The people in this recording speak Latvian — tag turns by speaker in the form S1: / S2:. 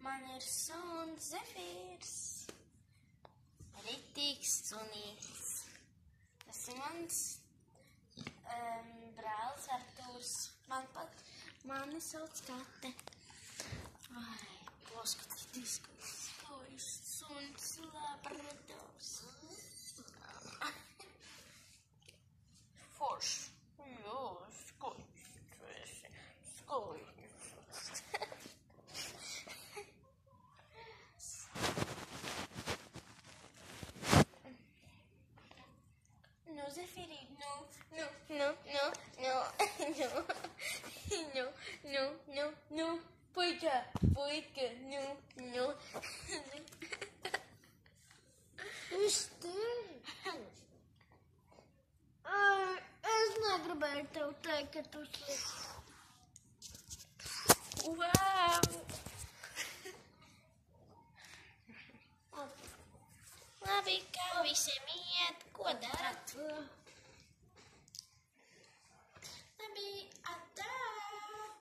S1: Man ir suns Zefīrs. Ritīgs sunītis. Tas ir mans brālis Artūrs. Mani sauc Kate. Ai, paskatieties, ka skaists suns labradors. Forši. Jā, skaists. No, Zefīrī, no, puika, no.
S2: Es negribēju tev teikt, ka tu slikti.
S1: Wow! Labi, kā visiem iet, ko darat?